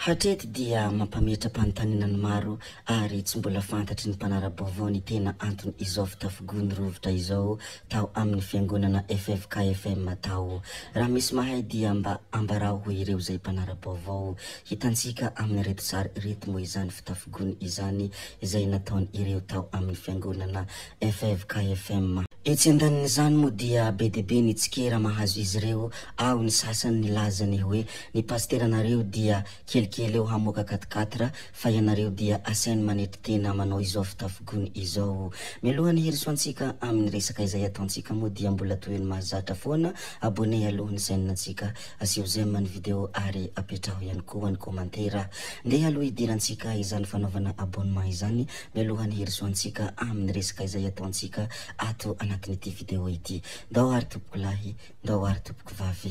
Hatreto dia mampametram-panontaniana maro ary tsy mbola fantatry ny mpanara-baovao ny tena antony izao fitafogony rovitra izao tao amin'ny fiangonana FFKFM tao. Raha misy mahay dia mba ambarao ho ireo zay mpanara-baovao, hitantsika amin'ny reto sary reto moa izany fitafogony izany izay nataony ireo tao amin'ny fiangonana FFKFM. Etsy andanin'izany moa dia be dia be ny tsikera mahazo izy ireo, ao ny sasany nilazany hoe ny pasteranareo dia kelikely eo hamoaka 4 fa ianareo dia asainy manety tena manao izao fitafogony izao. Mialohany herisoantsika amin'ny resaka izay ataontsika moa dia mbola toy ny mahazatra foana, abonné aloha ny chaîne-tsika, asio j'aime ny video ary apetraho ihany koa ny komantera. Ndeha aloha idirantsika izany fanaovana abonnement izany, mialohany herisoantsika amin'ny resaka izay ataontsika ato anatin'ity video ity. Ndao ary tompoko lahy, ndao ary tompoko vavy.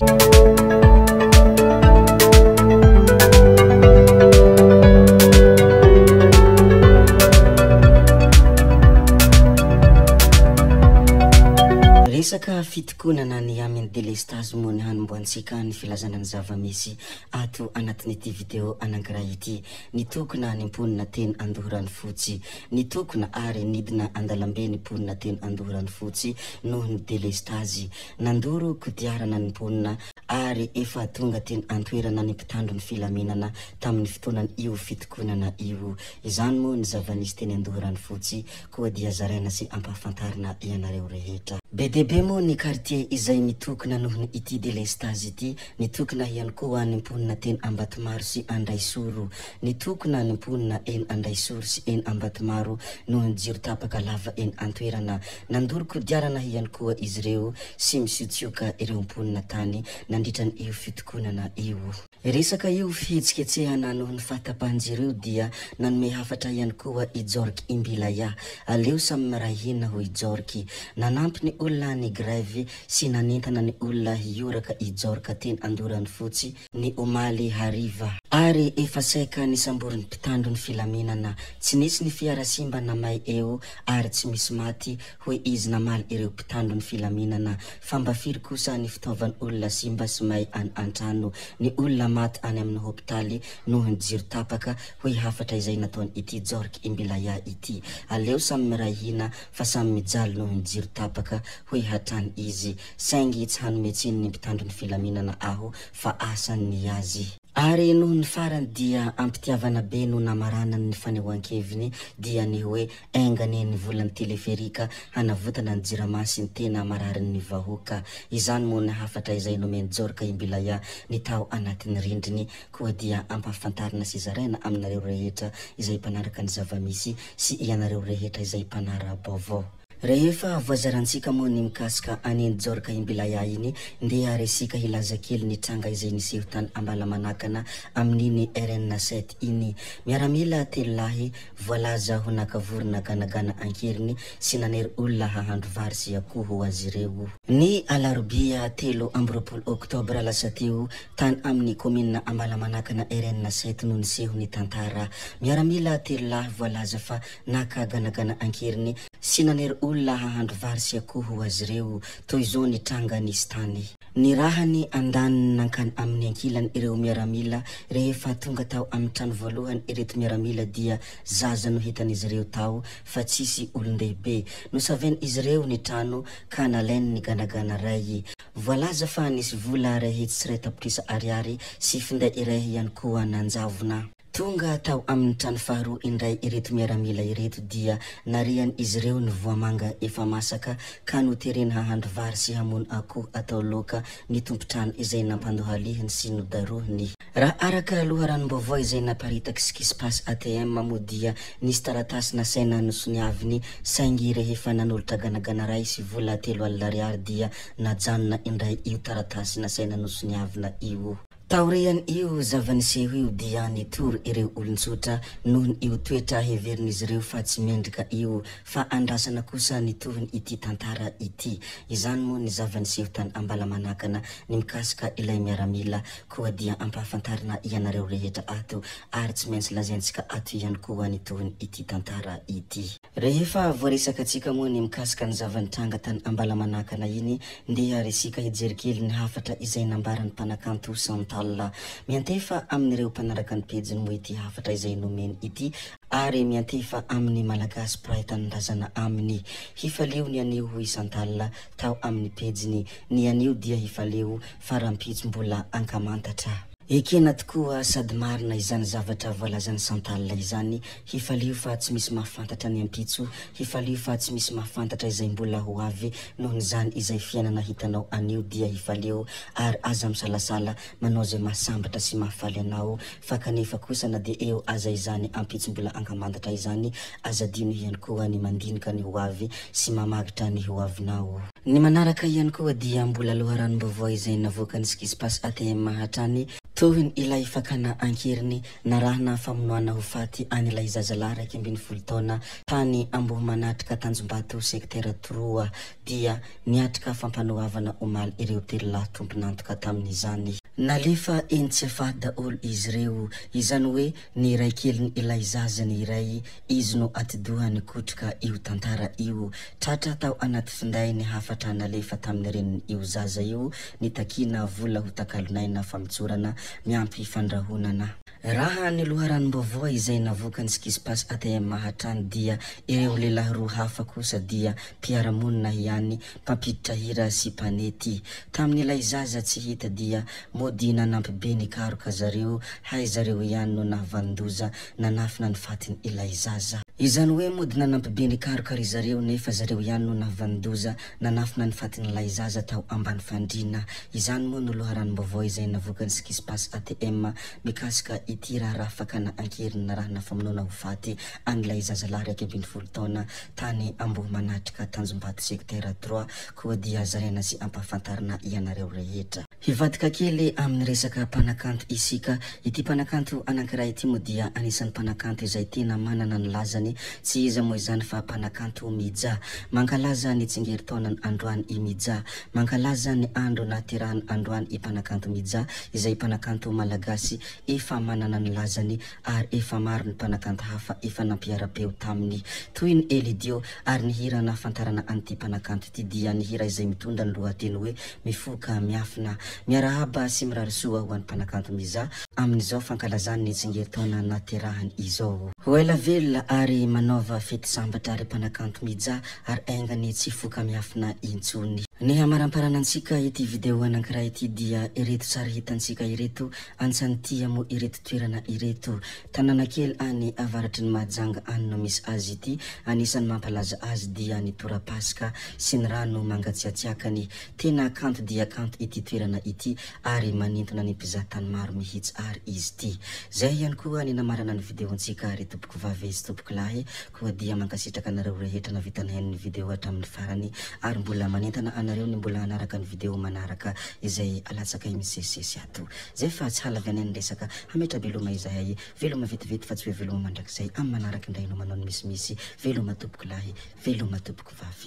Resaka fitokonana ny amin'ny délestage moa ny hanomboantsika ny filazana ny zava-misy ato anatin'ity video anankiray ity. Nitokona ny mponina teny Andohorany Fotsy, nitokona ary nidina Andalambe ny mponina teny Andohorany Fotsy noho ny délestage. Nandoro kodiarana ny mponina ary efa tonga teny antoerana ny mpitandro ny filaminana tamin'ny fotoanany io fitokonana io. Izany moa ny zava-misy teny Andohorany Fotsy, koa dia zaraina sy ampahafantarina ianareo rehetra. Be dia be moa ny quartier izay mitokona noho ny ity délestage ity, nitokona ihany koa ny mponina teny Ambatomaro sy Andraisoro, nitokona ny mponina eny Andraisoro sy eny Ambatomaro noho ny jiro tapaka lava eny antoerana. Nandoro kodiarana ihany koa izy ireo sy misotsioka ireo mponina tany nandritra ny io fitokonana io. Resaka io fihetsiketsehana noho ny fahatapahanjireo dia nanome hafatra ihany koa i Jorky Imbilaya. Aleo samy marahina ho i Jorky, nanampy ny olona ny grève sy nanentana ny olona hioraka i Jorka teny Andohorany Fotsy ny omaly hariva. Ary efa saika ny samboriny mpitandro ny filaminana, tsy nisy ny fiara simba namay eo ary tsy misy maty hoe izy namaly ireo mpitandro ny filaminana. Famba firy kosa ny fitaovany olona simba sy may any antrano, ny olona maty any amin'ny hôpitaly noho ny jiro tapaka hoe hafatra izay nataony ity Jorky Imbilaya ity. Aleo samy mirahina fa samy mijaly noho ny jiro tapaka hoe hatrany izy, saingy tsy hanometsiny ny mpitandro ny filaminana aho fa asany ny azy. Ary noho ny farany dia ampitiavana be no namaranany ny fanehoan-keviny dia ny hoe aingany ny volan'ny teleferika hanavotana ny jirama sy ny tena marariny ny vahoaka. Izany moa ny hafatra izay nomeny Jorky Imbilaya ny tao anatin'ny rindriny, koa dia ampahafantarina sy zaraina aminareo rehetra izay mpanaraka ny zava-misy sy ianareo rehetra izay mpanara-baovao. Rehefa voazarantsika moa ny mikasika aniny Jorky Imbilaya iny, ndeha resika hilaza kely ny tranga izay niseho tany Ambalamanakana amin'iny RN7 iny. Miaramila telo-lahy voalaza ho nakavorona ganagana ankeriny sy nanery olona hahandro vary sy akoho ho azy ireo. Ny alarobia 13 Oktobra lasa teo tany amin'ny komina Ambalamanakana RN7 no niseho ny tantara. Miaramila telo-lahy voalaza fa naka ganagana ankeriny sy nanery olona hahandro vary sy akoho ho azy ireo, toy izao ny tranga nisy tany. Ny rahany andaniny nankany amin'ny ankilany ireo miaramila. Rehefa tonga tao amin'ny trano voalohany ireto miaramila dia zaza no hitan'izy ireo tao fa tsisy olon-dehibe. Nosaveny izy ireo ny trano ka nalainy ny ganagana ray. Voalaza fa nisy vola ray hetsy sy ray tapitrisa ariary sy finday iray ihany koa nanjavona. Tonga tao amin'ny trano faharoa indray ireto miaramila ireto dia nariany izy ireo ny voamanga efa masaka ka notereny hahandro vary sy hamono akoho atao loka ny tompo-trano izay nampandohalihiny sy nodarohiny. Raha araka loharanom-baovao izay naparitaka skispas ATM moa dia nisy taratasy nasaina nosoniaviny, saingy rehefa nanolotra ganagana ray sy vola 3 alina ariary dia najanona indray io taratasy nasaina nosoniavina io. Taorian io zava-niseho io dia nitoro ireo olon-tsotra noho io toetra heverin'izy ireo fa tsy mendrika io, fa andrasana kosa nitohiny ity tantara ity. Izany moa ny zava-niseho tany Ambalamanakana ny mikasika ilay miaramila, koa dia ampahafantarina ianareo rehetra ato ary tsy maintsy lazaintsika ato ihany koa nitohiny ity tantara ity. Rehefa voaresaka atsika moa ny mikasika ny zava-nitranga tany Ambalamanakana iny, ndeha resika hijery kely ny hafatra izay nambaran'ny mpanakanto Santa Chantal miantefa amin'ireo mpanaraka ny pejiny moa ity hafatra izay nomeny ity ary miantefa amin'ny malagasy prahitanindrazana aminy hifaleo ny anio hoy Chantal tao amin'ny pejiny ny anio dia hifaleo farampitso-mbola ankamantatra ekena tokoa sady marina izany zavatra voalazany Chantal izany hifaleo fa tsy misy mahafantatra ny ampitso hifaleo fa tsy misy mahafantatra izay mbola ho avy noho izany izay fiainana hitanao anio dia hifaleo ary aza misalasala manao izay mahasambatra sy mahafaly anao fa kanefa kosa na dia eo aza izany ampitso mbola ankamantatra izany aza dino ihany koa ny mandinika ny ho avy sy mamagitra ny ho avinao ny manaraka ihany koa dia mbola loharanom-baovao izay navoaka ny skispas ATM mahatrany tohiny ilay fakana ankeriny narahana famonoana ho faty an'ilay zazalahy 12 taona tany Amboho Manatrika Tanjombato sektera 3 dia niatrika fampanoavana omaly ireo telo tompon'antoka tamin'izany nalefa entsy afaty daholo izy ireo izany hoe ny ray keliny ilay zazany iray izy no atidohany kotrika io tantara io tratra tao anaty finday ny hafatra nalefa tamin'ny reniny io zaza io nitakina vola ho takalonaina famitsorana miampy fandrahonana raha ny loharanom-baovao izay navoaka ny skispas ATM mahatrany dia ireo lehilahy roa hafa kosa dia mpiara-monina ihany mpampiditra hira sy mpanety tamin'ilay zaza tsy hita dia mody nanampy be ny karoka zareo hay zareo ihany no nahavandoza nanafina ny fatiny ilay zaza izany hoe mody nanampy be ny karoka ry zareo nefa zareo ihany no nahavandoza nanafina ny fatin'ilay zaza tao ambany fandrina izany moa no loharanom-baovao izay navoaka ny skispas ATM mikasika ity raha fakana ankeriny na raha nafamonoana ho faty an'ilay zazalahy 12 taona tany Amboho Manatrika Tanjombato sektera 3 koa dia zaraina sy ampahafantarina ianareo rehetra hivadika kely amin'ny resaka mpanakanto isika ity mpanakanto anankiray ity moa dia anisan'ny mpanakanto izay tena manana ny lazany tsy iza moa izany fa mpanakanto Midja mankalaza ny tsingeritaona ny androany i Midja mankalaza ny andro naterahany androany i mpanakanto Midja izay mpanakanto malagasy efa manana ny lazany ary efa maro ny mpanakanto hafa efa nampiara-peo taminy toy ny Elidio ary ny hira nafantarana an'ity mpanakanto ity dia ny hira izay mitondra ny lohateny hoe mifoka miafina miarahaba sy mirarisoa ho an'ny mpanakanto Midja amin'izao fankalazany ny tsingeritaona naterahany izao ho ela velona ary manaova fety sambatra ary mpanakanto Midja ary aingany tsy foka miafina intsony ny hamaramparana antsika ity video anankiray ity dia ireto tsara hitantsika ireto antsantia mo ireto toerana ireto tanàna kely any avaratry ny Mahajanga any no misy azy ity anisan'ny mampalaza azy dia ny torapasika sy ny rano mangatsiatsiakany tena kanto dia kanto ity toerana ity ary manintona ny mpizahatany maro mihitsy ary izy ity zay ihany koa ny namarana ny video antsika ary tompoko vavy sy tompoko lahy koa dia mankasitraka anareo rehetra navitany hainy ny video hatramin'ny farany ary mbola manentana anareo ny mbola anaraka ny video manaraka izay alatsaka misesisesy ato zay fa tsy halavy anay ny resaka hametra veloma izahay veloma vetivety fa tsy hoe veloma mandrakizay amin'ny manaraka indray no manao ny misimisy veloma tompoko lahy veloma tompoko vavy